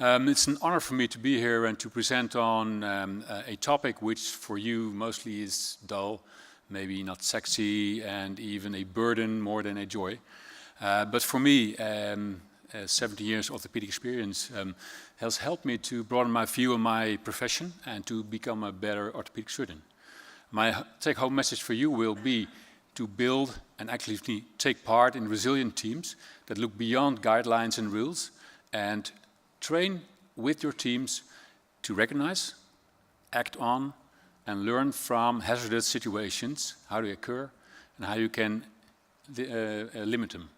It's an honor for me to be here and to present on a topic which for you mostly is dull, maybe not sexy, and even a burden more than a joy. But for me, 70 years orthopedic experience has helped me to broaden my view on my profession and to become a better orthopedic surgeon. My take-home message for you will be to build and actively take part in resilient teams that look beyond guidelines and rules and train with your teams to recognize, act on, and learn from hazardous situations, how they occur, and how you can limit them.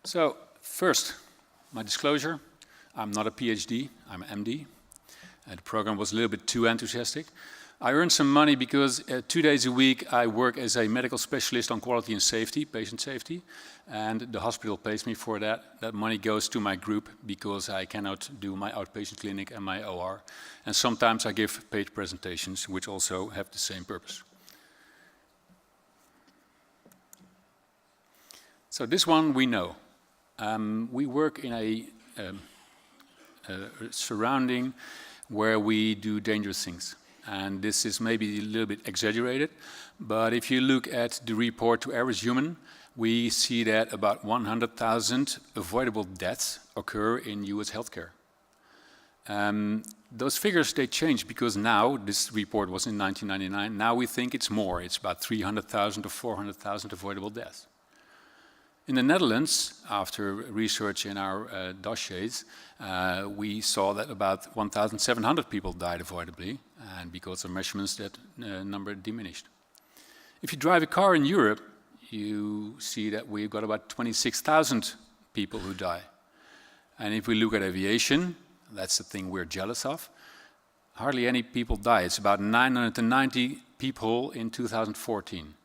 So, first, my disclosure, I'm not a PhD, I'm an MD. The program was a little bit too enthusiastic. I earn some money because 2 days a week I work as a medical specialist on quality and safety, patient safety, and the hospital pays me for that. That money goes to my group because I cannot do my outpatient clinic and my OR. And sometimes I give paid presentations which also have the same purpose. So this one we know. We work in a surrounding where we do dangerous things. And this is maybe a little bit exaggerated, but if you look at the report to average human, we see that about 100,000 avoidable deaths occur in US healthcare. Those figures, they change because now, this report was in 1999, now we think it's more. It's about 300,000 or 400,000 avoidable deaths. In the Netherlands, after research in our dossiers, we saw that about 1,700 people died avoidably, and because of measurements that number diminished. If you drive a car in Europe, you see that we've got about 26,000 people who die. And if we look at aviation, that's the thing we're jealous of, hardly any people die. It's about 990 people in 2014.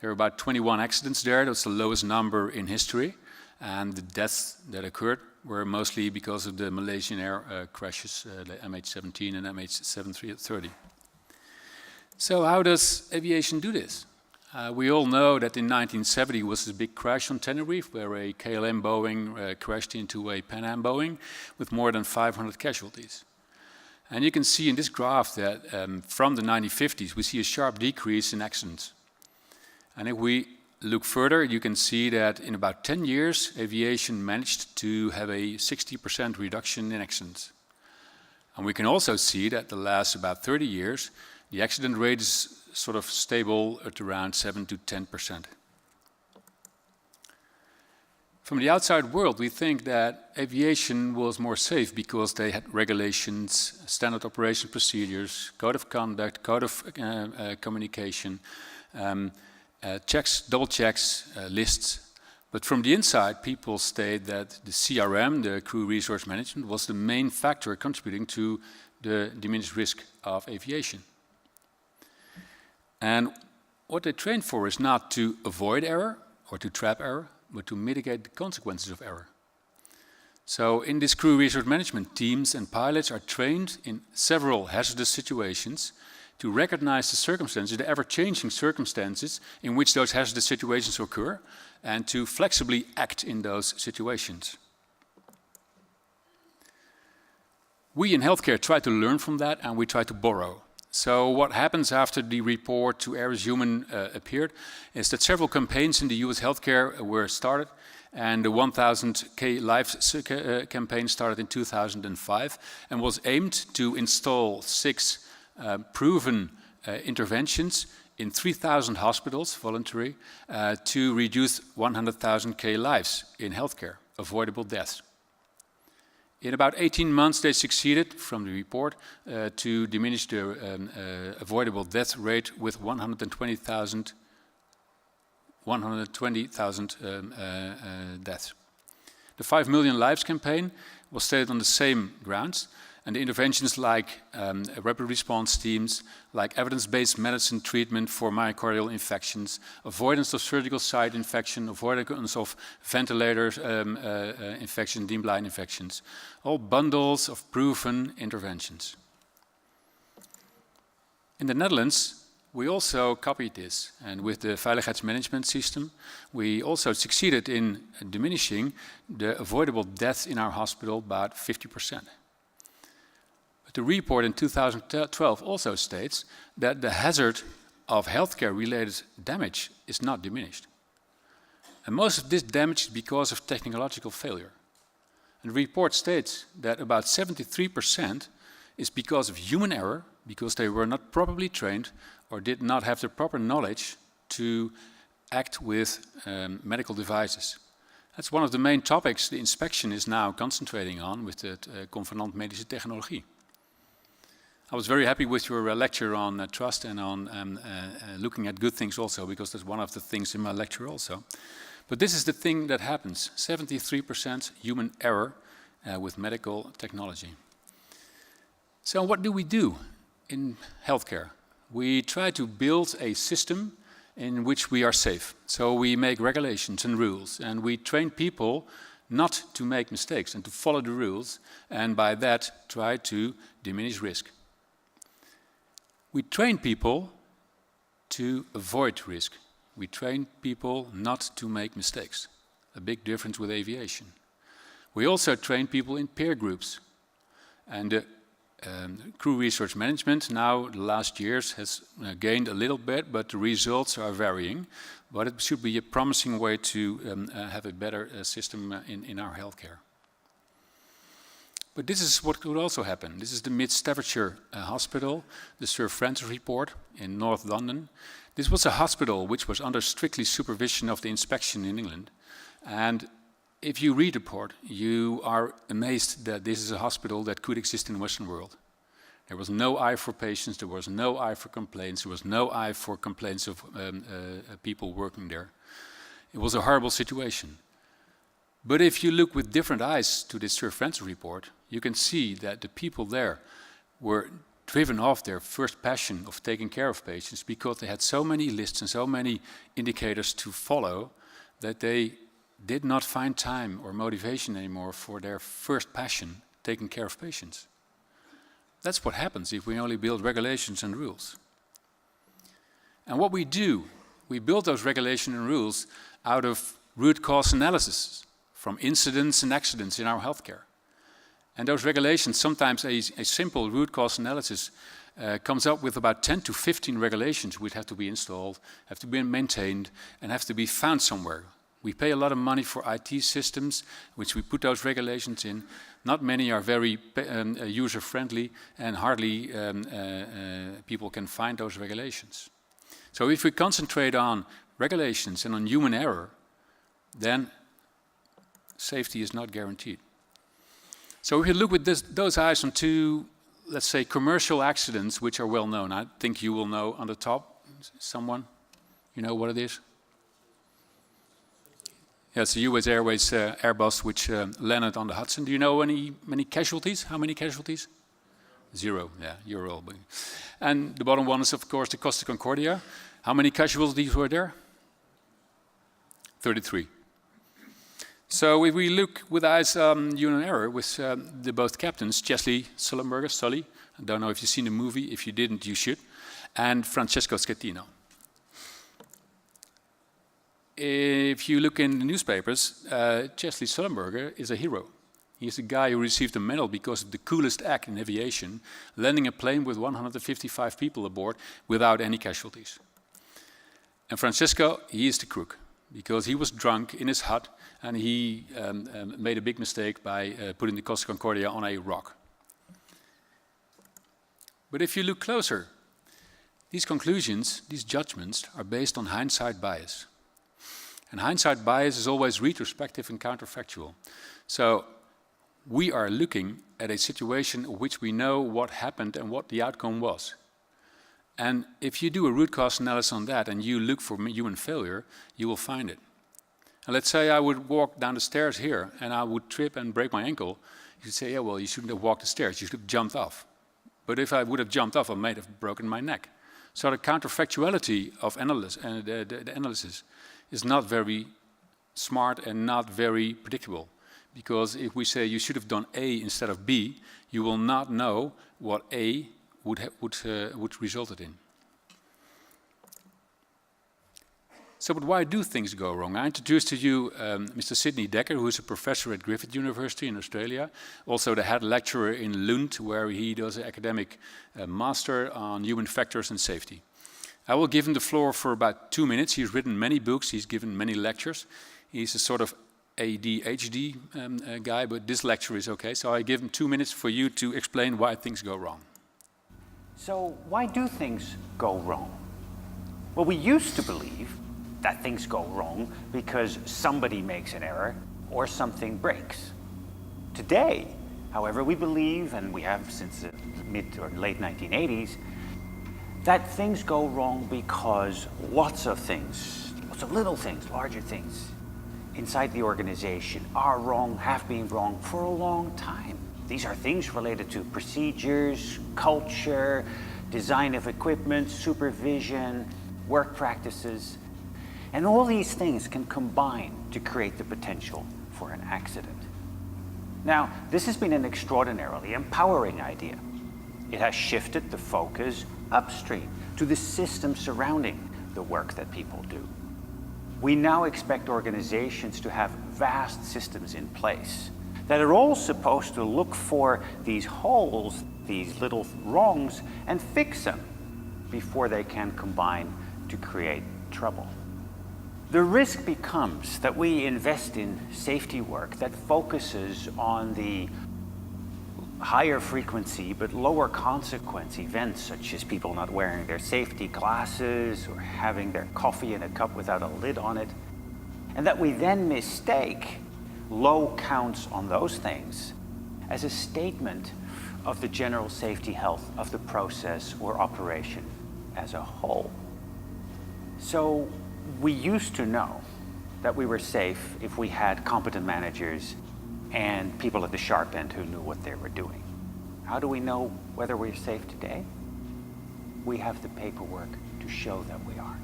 There were about 21 accidents there. That's the lowest number in history. And the deaths that occurred were mostly because of the Malaysian Air crashes, the MH17 and MH730. So how does aviation do this? We all know that in 1970 was this big crash on Tenerife where a KLM Boeing crashed into a Pan Am Boeing with more than 500 casualties. And you can see in this graph that from the 1950s we see a sharp decrease in accidents. And if we look further, you can see that in about 10 years, aviation managed to have a 60% reduction in accidents. And we can also see that the last about 30 years, the accident rate is sort of stable at around 7 to 10%. From the outside world, we think that aviation was more safe because they had regulations, standard operation procedures, code of conduct, code of communication, checks, double checks, lists. But from the inside, people state that the CRM, the crew resource management, was the main factor contributing to the diminished risk of aviation. And what they train for is not to avoid error or to trap error, but to mitigate the consequences of error. So in this crew resource management, teams and pilots are trained in several hazardous situations to recognize the circumstances, the ever-changing circumstances in which those hazardous situations occur, and to flexibly act in those situations. We in healthcare try to learn from that and we try to borrow. So what happens after the report to Average Human appeared is that several campaigns in the US healthcare were started, and the 1000K Lives campaign started in 2005 and was aimed to install 6 proven interventions in 3,000 hospitals, voluntary, to reduce 100,000 lives in healthcare, avoidable deaths. In about 18 months, they succeeded, from the report, to diminish the avoidable death rate with 120,000 deaths. The 5 Million Lives campaign was started on the same grounds, and the interventions like rapid response teams, like evidence-based medicine treatment for myocardial infections, avoidance of surgical site infection, avoidance of ventilator infection, deemed line infections, all bundles of proven interventions. In the Netherlands, we also copied this, and with the veiligheidsmanagement system, we also succeeded in diminishing the avoidable deaths in our hospital about 50%. But the report in 2012 also states that the hazard of healthcare-related damage is not diminished. And most of this damage is because of technological failure. And the report states that about 73% is because of human error, because they were not properly trained or did not have the proper knowledge to act with medical devices. That's one of the main topics the inspection is now concentrating on with the convenant medische technologie. I was very happy with your lecture on trust and on looking at good things also, because that's one of the things in my lecture also. But this is the thing that happens, 73% human error with medical technology. So what do we do in healthcare? We try to build a system in which we are safe. So we make regulations and rules, and we train people not to make mistakes and to follow the rules, and by that try to diminish risk. We train people to avoid risk. We train people not to make mistakes. A big difference with aviation. We also train people in peer groups. And crew resource management now, the last years, has gained a little bit, but the results are varying. But it should be a promising way to have a better system in our healthcare. But this is what could also happen. This is the Mid Staffordshire Hospital, the Sir Francis report in North London. This was a hospital which was under strictly supervision of the inspection in England. And if you read the report, you are amazed that this is a hospital that could exist in the Western world. There was no eye for patients, there was no eye for complaints, there was no eye for complaints of people working there. It was a horrible situation. But if you look with different eyes to this Sir Francis report, you can see that the people there were driven off their first passion of taking care of patients because they had so many lists and so many indicators to follow that they did not find time or motivation anymore for their first passion, taking care of patients. That's what happens if we only build regulations and rules. And what we do, we build those regulations and rules out of root cause analysis from incidents and accidents in our healthcare. And those regulations, sometimes a simple root cause analysis comes up with about 10 to 15 regulations which have to be installed, have to be maintained, and have to be found somewhere. We pay a lot of money for IT systems, which we put those regulations in. Not many are very user-friendly, and hardly people can find those regulations. So if we concentrate on regulations and on human error, then safety is not guaranteed. So if you look with those eyes on two, let's say, commercial accidents, which are well known. I think you will know on the top, someone, you know what it is? Yeah, it's the US Airways Airbus, which landed on the Hudson. Do you know many casualties? How many casualties? 0, yeah, you're all. And the bottom one is, of course, the Costa Concordia. How many casualties were there? 33. So if we look with eyes human error with the both captains, Chesley Sullenberger, Sully, I don't know if you've seen the movie, if you didn't, you should, and Francesco Schettino. If you look in the newspapers, Chesley Sullenberger is a hero. He's the guy who received a medal because of the coolest act in aviation, landing a plane with 155 people aboard without any casualties. And Francesco, he is the crook, because he was drunk in his hut and he made a big mistake by putting the Costa Concordia on a rock. But if you look closer, these conclusions, these judgments, are based on hindsight bias. And hindsight bias is always retrospective and counterfactual. So we are looking at a situation in which we know what happened and what the outcome was. And if you do a root cause analysis on that and you look for human failure, you will find it. And let's say I would walk down the stairs here and I would trip and break my ankle. You could say, yeah, well, you shouldn't have walked the stairs, you should have jumped off. But if I would have jumped off, I might have broken my neck. So the counterfactuality of the analysis is not very smart and not very predictable. Because if we say you should have done A instead of B, you will not know what A would resulted in. So, but why do things go wrong? I introduced to you Mr. Sidney Dekker, who is a professor at Griffith University in Australia, also the head lecturer in Lund, where he does an academic master on human factors and safety. I will give him the floor for about 2 minutes. He's written many books, he's given many lectures. He's a sort of ADHD guy, but this lecture is okay. So I give him 2 minutes for you to explain why things go wrong. So why do things go wrong? Well, we used to believe that things go wrong because somebody makes an error or something breaks. Today, however, we believe, and we have since the mid or late 1980s, that things go wrong because lots of things, lots of little things, larger things inside the organization are wrong, have been wrong for a long time. These are things related to procedures, culture, design of equipment, supervision, work practices. And all these things can combine to create the potential for an accident. Now, this has been an extraordinarily empowering idea. It has shifted the focus upstream to the system surrounding the work that people do. We now expect organizations to have vast systems in place that are all supposed to look for these holes, these little wrongs, and fix them before they can combine to create trouble. The risk becomes that we invest in safety work that focuses on the higher frequency but lower consequence events, such as people not wearing their safety glasses or having their coffee in a cup without a lid on it, and that we then mistake low counts on those things as a statement of the general safety health of the process or operation as a whole. So we used to know that we were safe if we had competent managers and people at the sharp end who knew what they were doing. How do we know whether we're safe today? We have the paperwork to show that we are.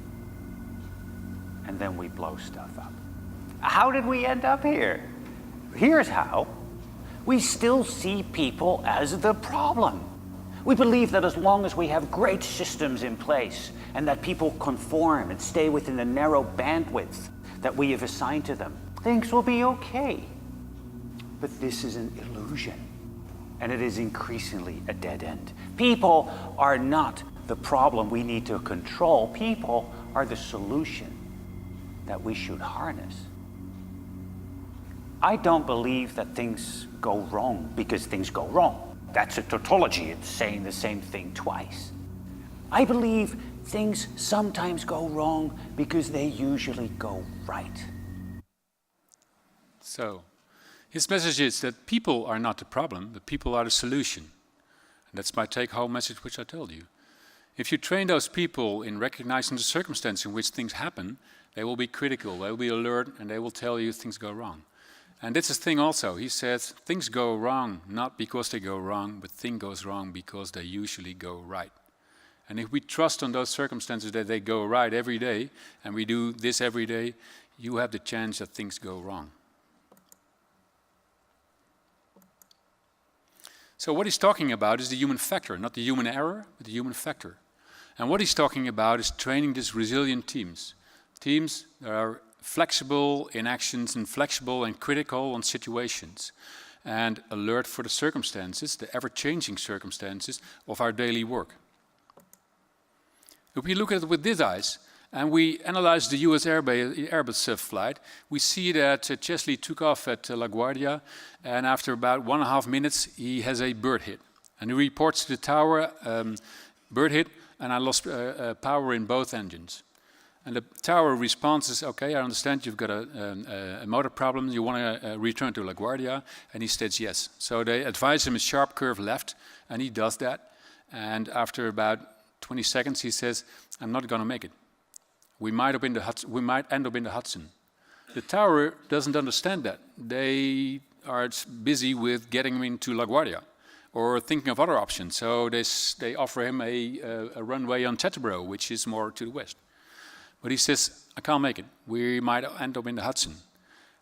And then we blow stuff up. How did we end up here? Here's how. We still see people as the problem. We believe that as long as we have great systems in place and that people conform and stay within the narrow bandwidth that we have assigned to them, things will be okay. But this is an illusion, and it is increasingly a dead end. People are not the problem we need to control. People are the solution that we should harness. I don't believe that things go wrong because things go wrong. That's a tautology. It's saying the same thing twice. I believe things sometimes go wrong because they usually go right. So, his message is that people are not the problem, but people are the solution. And that's my take-home message, which I told you. If you train those people in recognizing the circumstance in which things happen, they will be critical, they will be alert, and they will tell you things go wrong. And that's his thing also. He says things go wrong not because they go wrong, but things goes wrong because they usually go right. And if we trust on those circumstances that they go right every day, and we do this every day, you have the chance that things go wrong. So what he's talking about is the human factor, not the human error, but the human factor. And what he's talking about is training these resilient teams. Teams that are flexible in actions and flexible and critical on situations and alert for the circumstances, the ever-changing circumstances of our daily work. If we look at it with these eyes and we analyze the US Airbus flight, we see that Chesley took off at LaGuardia, and after about 1.5 minutes he has a bird hit. And he reports to the tower, bird hit, and I lost power in both engines. And the tower response is, okay, I understand you've got a motor problem, you want to return to LaGuardia, and he states yes. So they advise him a sharp curve left, and he does that. And after about 20 seconds, he says, I'm not going to make it. We might end up in the Hudson. The tower doesn't understand that. They are busy with getting him into LaGuardia or thinking of other options. So they offer him a runway on Teterboro, which is more to the west. But he says, I can't make it. We might end up in the Hudson.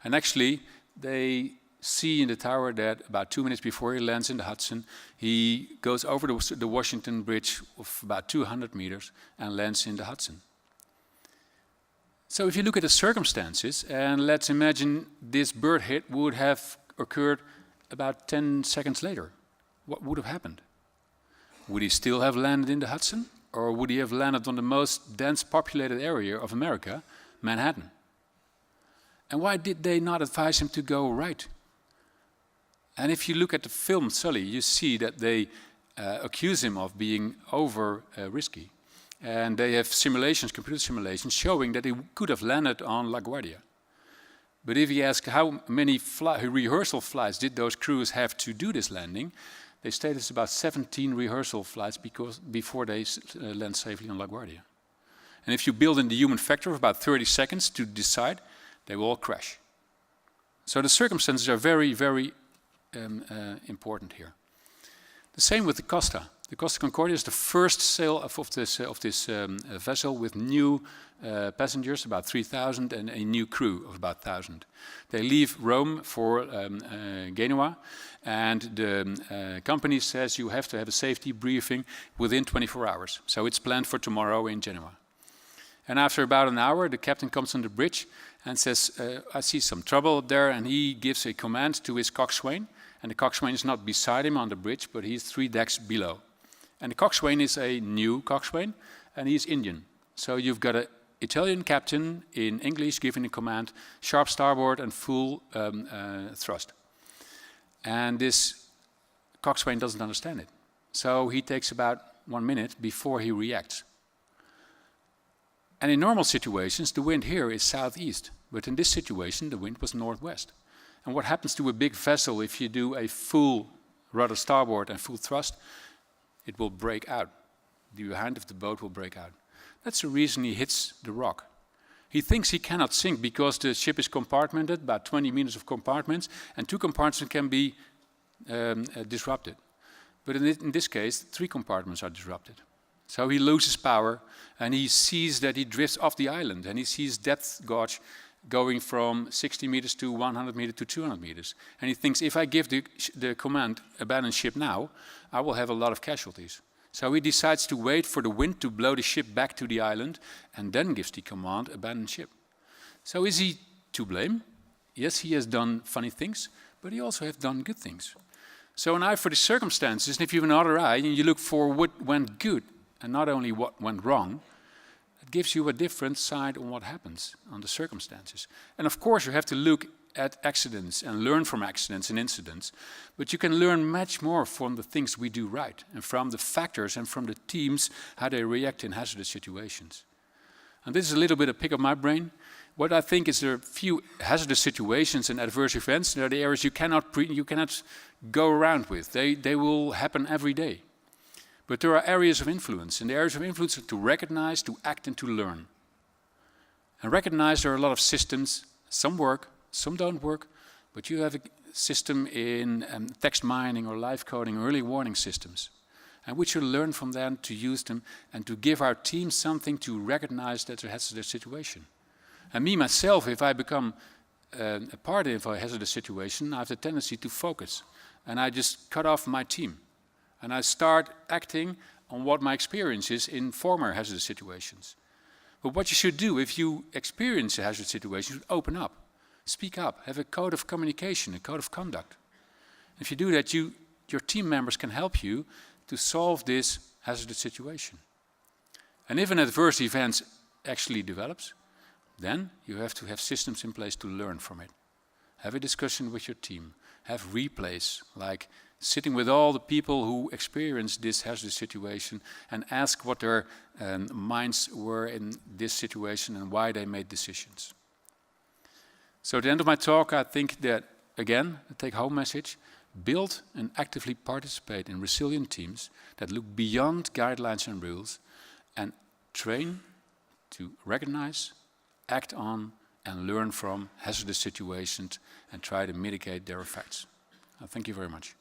And actually, they see in the tower that about 2 minutes before he lands in the Hudson, he goes over the Washington Bridge of about 200 meters and lands in the Hudson. So if you look at the circumstances, and let's imagine this bird hit would have occurred about 10 seconds later, what would have happened? Would he still have landed in the Hudson? Or would he have landed on the most dense populated area of America, Manhattan? And why did they not advise him to go right? And if you look at the film Sully, you see that they accuse him of being over risky. And they have simulations, computer simulations, showing that he could have landed on LaGuardia. But if you ask how many rehearsal flights did those crews have to do this landing, they state it's about 17 rehearsal flights before they land safely on LaGuardia. And if you build in the human factor of about 30 seconds to decide, they will all crash. So the circumstances are very, very important here. The same with the Costa. The Costa Concordia is the first sail of this vessel with new passengers, about 3,000, and a new crew of about 1,000. They leave Rome for Genoa, and the company says you have to have a safety briefing within 24 hours. So it's planned for tomorrow in Genoa. And after about an hour, the captain comes on the bridge and says, I see some trouble up there, and he gives a command to his coxswain. And the coxswain is not beside him on the bridge, but he's 3 decks below. And the coxswain is a new coxswain, and he's Indian. So you've got an Italian captain in English giving a command, sharp starboard and full thrust. And this coxswain doesn't understand it. So he takes about 1 minute before he reacts. And in normal situations, the wind here is southeast. But in this situation, the wind was northwest. And what happens to a big vessel if you do a full rudder starboard and full thrust? It will break out. The behind of the boat will break out. That's the reason he hits the rock. He thinks he cannot sink because the ship is compartmented, about 20 meters of compartments, and 2 compartments can be disrupted. But in this case, 3 compartments are disrupted. So he loses power, and he sees that he drifts off the island, and he sees depth gauge going from 60 meters to 100 meters to 200 meters. And he thinks, if I give the command, abandon ship now, I will have a lot of casualties. So he decides to wait for the wind to blow the ship back to the island, and then gives the command, abandon ship. So is he to blame? Yes, he has done funny things, but he also has done good things. So an eye for the circumstances, and if you have another eye, and you look for what went good, and not only what went wrong, it gives you a different side on what happens, on the circumstances. And of course you have to look at accidents and learn from accidents and incidents, but you can learn much more from the things we do right, and from the factors and from the teams, how they react in hazardous situations. And this is a little bit a pick of my brain. What I think is there are few hazardous situations and adverse events. There are the areas you cannot go around with. They will happen every day. But there are areas of influence, and the areas of influence are to recognize, to act, and to learn. And recognize there are a lot of systems, some work, some don't work, but you have a system in text mining or live coding, early warning systems. And we should learn from them to use them and to give our team something to recognize that there has a situation. And me, myself, if I become a part of a hazardous situation, I have the tendency to focus. And I just cut off my team. And I start acting on what my experience is in former hazardous situations. But what you should do if you experience a hazardous situation, you should open up, speak up, have a code of communication, a code of conduct. If you do that, your team members can help you to solve this hazardous situation. And if an adverse event actually develops, then you have to have systems in place to learn from it. Have a discussion with your team. Have replays, like sitting with all the people who experienced this hazardous situation and ask what their minds were in this situation and why they made decisions. So at the end of my talk, I think that, again, the take-home message, build and actively participate in resilient teams that look beyond guidelines and rules and train to recognize, act on, and learn from hazardous situations and try to mitigate their effects. Thank you very much.